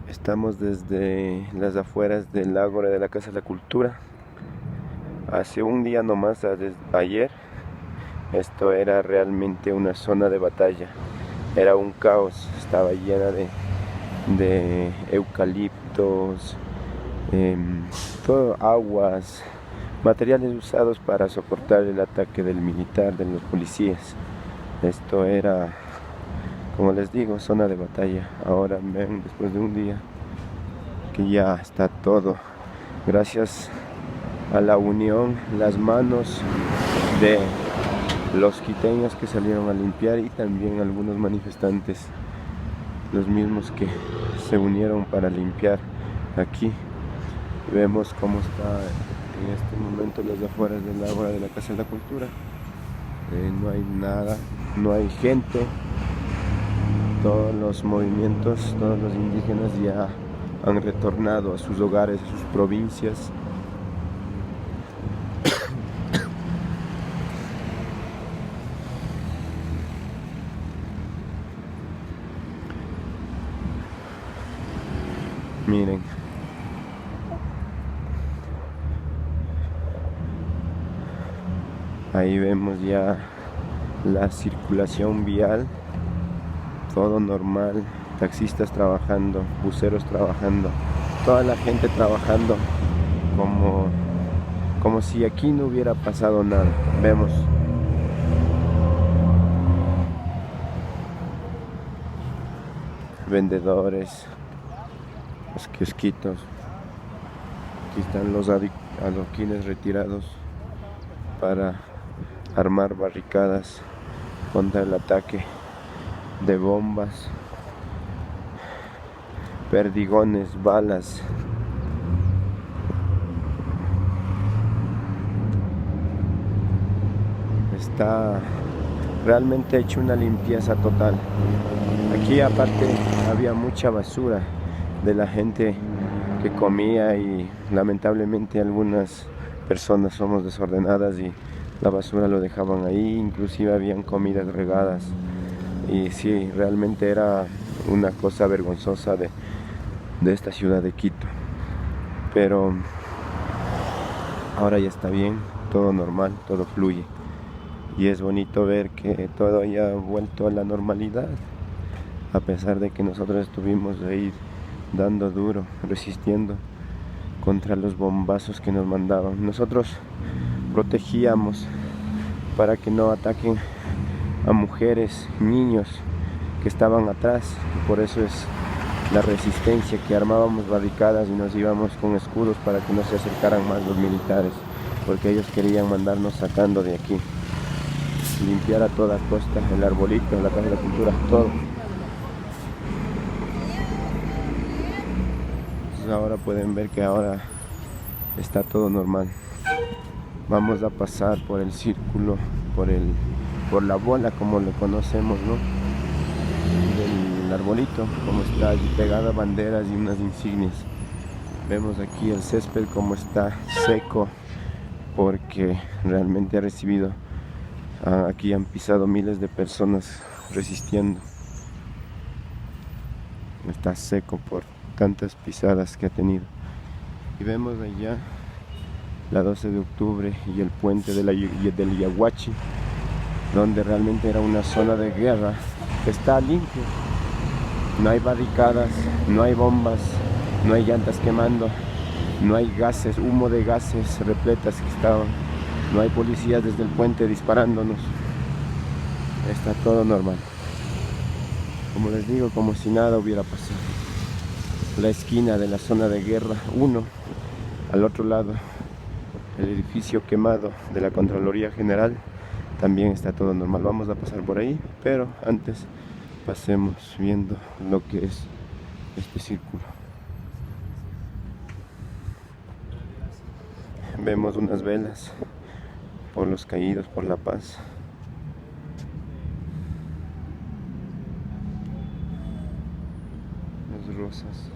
Estamos desde las afueras del Ágora de la Casa de la Cultura. Hace un día nomás, ayer, esto era realmente una zona de batalla. Era un caos, estaba llena de eucaliptos, todo, aguas, materiales usados para soportar el ataque del militar, de los policías. Esto era, como les digo, zona de batalla. Ahora ven, después de un día, que ya está todo, gracias a la unión, las manos de los quiteños que salieron a limpiar y también algunos manifestantes, los mismos que se unieron para limpiar aquí. Vemos cómo está en este momento las afueras del Ágora de la Casa de la Cultura. No hay nada, no hay gente. Todos los movimientos, todos los indígenas ya han retornado a sus hogares, a sus provincias. Miren, ahí vemos ya la circulación vial, todo normal, taxistas trabajando, buceros trabajando, toda la gente trabajando como si aquí no hubiera pasado nada. Vemos vendedores, los kiosquitos, aquí están los adoquines retirados para armar barricadas contra el ataque de bombas, perdigones, balas. Está realmente hecho una limpieza total. Aquí aparte había mucha basura de la gente que comía y lamentablemente algunas personas somos desordenadas y la basura lo dejaban ahí, inclusive habían comidas regadas y sí, realmente era una cosa vergonzosa de esta ciudad de Quito. Pero ahora ya está bien, todo normal, todo fluye y es bonito ver que todo haya vuelto a la normalidad, a pesar de que nosotros estuvimos ahí dando duro, resistiendo contra los bombazos que nos mandaban. Nosotros protegíamos para que no ataquen a mujeres, niños que estaban atrás, por eso es la resistencia, que armábamos barricadas y nos íbamos con escudos para que no se acercaran más los militares, porque ellos querían mandarnos sacando de aquí, limpiar a toda costa el arbolito, la Casa de la Cultura, todo. Entonces ahora pueden ver que ahora está todo normal. Vamos a pasar por el círculo, por la bola, como lo conocemos, ¿no? Del arbolito, como está allí pegada, banderas y unas insignias. Vemos aquí el césped como está seco, porque realmente ha recibido, aquí han pisado miles de personas resistiendo. Está seco por tantas pisadas que ha tenido. Y vemos allá la 12 de octubre y el puente del Yaguachi, donde realmente era una zona de guerra. Está limpio, no hay barricadas, no hay bombas, no hay llantas quemando, no hay gases, humo de gases repletas que estaban, no hay policías desde el puente disparándonos. Está todo normal, como les digo, como si nada hubiera pasado. La esquina de la zona de guerra 1, al otro lado el edificio quemado de la Contraloría General, también está todo normal. Vamos a pasar por ahí, pero antes pasemos viendo lo que es este círculo. Vemos unas velas por los caídos, por la paz. Las rosas.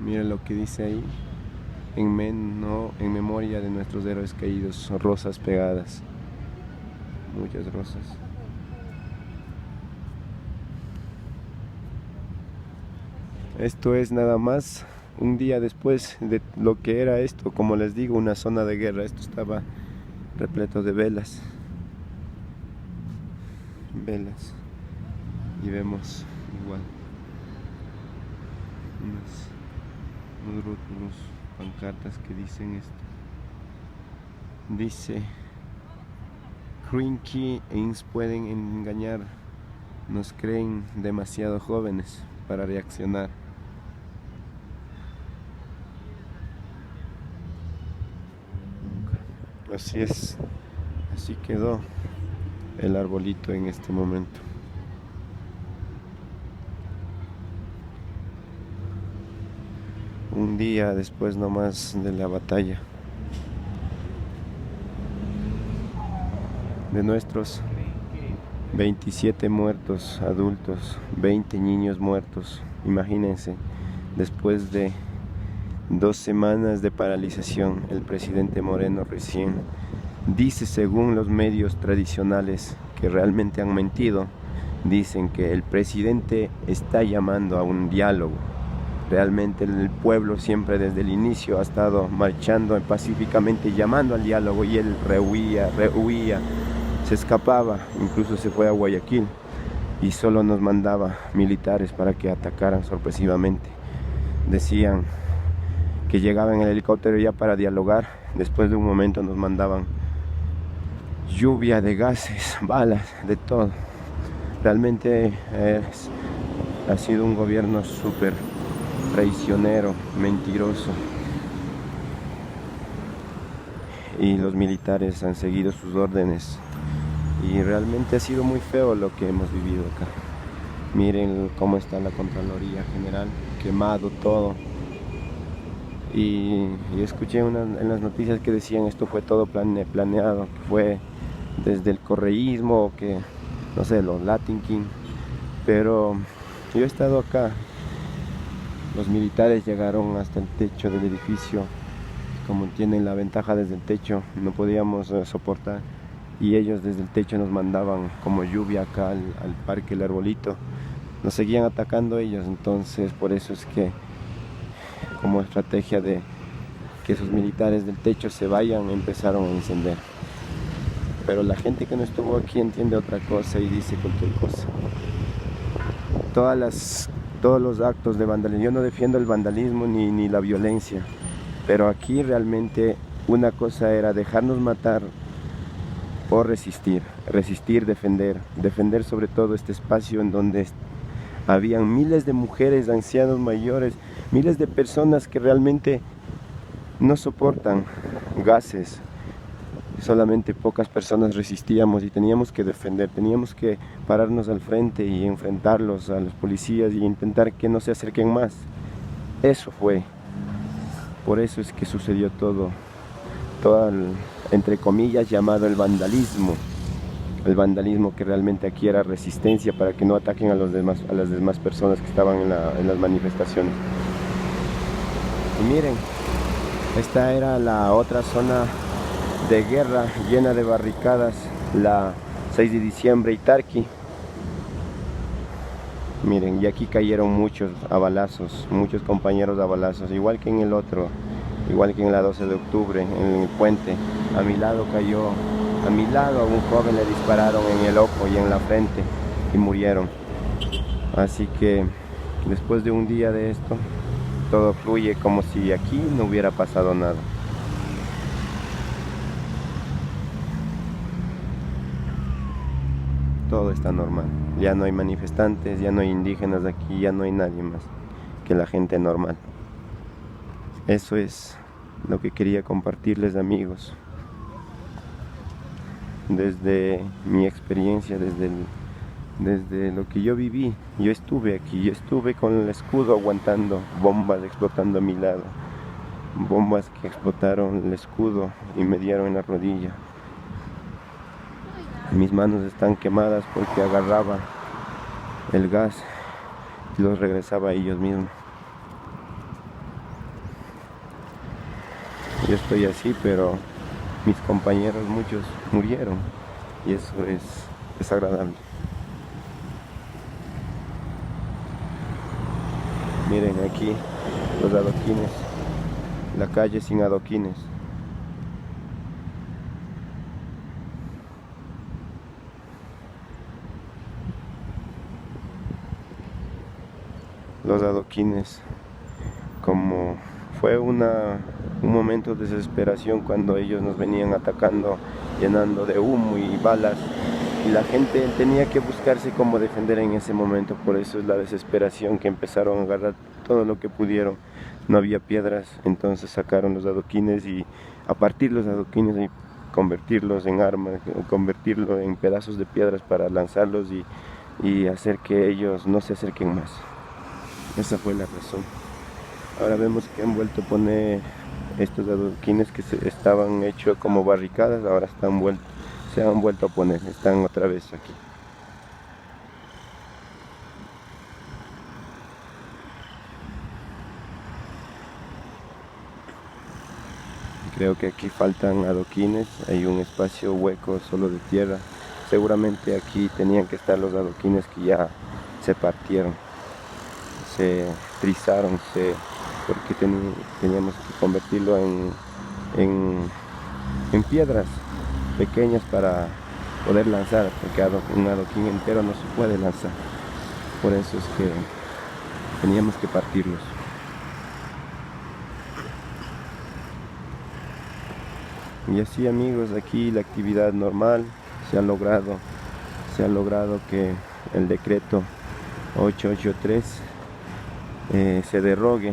Mira lo que dice ahí: en memoria de nuestros héroes caídos, rosas pegadas, muchas rosas. Esto es nada más un día después de lo que era esto, como les digo, una zona de guerra. Esto estaba repleto de velas, y vemos igual unos rótulos, pancartas que dicen esto. Dice: Crinky Ins pueden engañar, nos creen demasiado jóvenes para reaccionar. Así es, así quedó el arbolito en este momento. Un día después nomás de la batalla, de nuestros 27 muertos adultos, 20 niños muertos. Imagínense, después de 2 semanas de paralización, el presidente Moreno recién dice, según los medios tradicionales que realmente han mentido, dicen que el presidente está llamando a un diálogo. Realmente el pueblo siempre desde el inicio ha estado marchando pacíficamente, llamando al diálogo, y él rehuía, se escapaba, incluso se fue a Guayaquil y solo nos mandaba militares para que atacaran sorpresivamente. Decían que llegaba en el helicóptero ya para dialogar. Después de un momento nos mandaban lluvia de gases, balas, de todo. Realmente ha sido un gobierno súper traicionero, mentiroso, y los militares han seguido sus órdenes, y realmente ha sido muy feo lo que hemos vivido acá. Miren cómo está la Contraloría General, quemado todo. Y escuché en las noticias que decían esto fue todo planeado, que fue desde el correísmo, que no sé, los Latin King. Pero yo he estado acá. Los militares llegaron hasta el techo del edificio. Como tienen la ventaja desde el techo, no podíamos soportar, y ellos desde el techo nos mandaban como lluvia acá al parque El Arbolito. Nos seguían atacando ellos. Entonces por eso es que, como estrategia de que esos militares del techo se vayan, empezaron a encender. Pero la gente que no estuvo aquí entiende otra cosa y dice cualquier cosa. Todos los actos de vandalismo, yo no defiendo el vandalismo ni la violencia, pero aquí realmente una cosa era dejarnos matar o resistir, defender sobre todo este espacio en donde habían miles de mujeres, ancianos mayores, miles de personas que realmente no soportan gases. Solamente pocas personas resistíamos y teníamos que defender, teníamos que pararnos al frente y enfrentarlos a los policías y intentar que no se acerquen más. Eso fue. Por eso es que sucedió todo entre comillas, llamado el vandalismo. El vandalismo que realmente aquí era resistencia para que no ataquen a las demás personas que estaban en las manifestaciones. Y miren, esta era la otra zona de guerra llena de barricadas, la 6 de diciembre y Tarqui. Miren, y aquí cayeron muchos a balazos, muchos compañeros a balazos, igual que en el otro, igual que en la 12 de octubre, en el puente. A mi lado a un joven le dispararon en el ojo y en la frente y murieron. Así que después de un día de esto, todo fluye como si aquí no hubiera pasado nada. Todo está normal, ya no hay manifestantes, ya no hay indígenas aquí, ya no hay nadie más que la gente normal. Eso es lo que quería compartirles, amigos, desde mi experiencia, desde lo que yo viví. Yo estuve aquí, yo estuve con el escudo aguantando bombas explotando a mi lado, bombas que explotaron el escudo y me dieron en la rodilla. Mis manos están quemadas porque agarraba el gas y los regresaba a ellos mismos. Yo estoy así, pero mis compañeros, muchos murieron, y eso es desagradable. Miren aquí los adoquines, la calle sin adoquines. Los adoquines, como fue un momento de desesperación cuando ellos nos venían atacando, llenando de humo y balas, y la gente tenía que buscarse cómo defender en ese momento. Por eso es la desesperación, que empezaron a agarrar todo lo que pudieron. No había piedras, entonces sacaron los adoquines y a partir los adoquines y convertirlos en armas, convertirlos en pedazos de piedras para lanzarlos y hacer que ellos no se acerquen más. Esa fue la razón. Ahora vemos que han vuelto a poner estos adoquines que estaban hechos como barricadas, ahora se han vuelto a poner, están otra vez aquí. Creo que aquí faltan adoquines, hay un espacio hueco solo de tierra. Seguramente aquí tenían que estar los adoquines que ya se partieron, se trizaron, porque teníamos que convertirlo en piedras pequeñas para poder lanzar, porque un adoquín entero no se puede lanzar. Por eso es que teníamos que partirlos. Y así, amigos, aquí la actividad normal se ha logrado que el decreto 883 se derrogue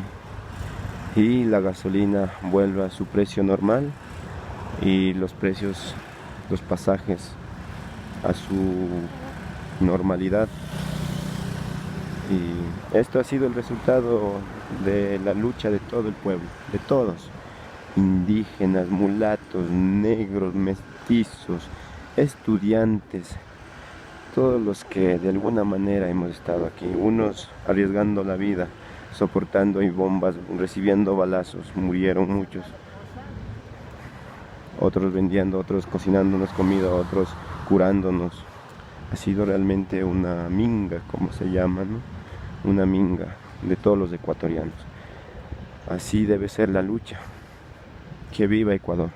y la gasolina vuelva a su precio normal y los pasajes a su normalidad. Y esto ha sido el resultado de la lucha de todo el pueblo, de todos: indígenas, mulatos, negros, mestizos, estudiantes, todos los que de alguna manera hemos estado aquí, unos arriesgando la vida, soportando y bombas, recibiendo balazos, murieron muchos, otros vendiendo, otros cocinándonos comida, otros curándonos. Ha sido realmente una minga, como se llama, ¿no? Una minga de todos los ecuatorianos. Así debe ser la lucha. Que viva Ecuador.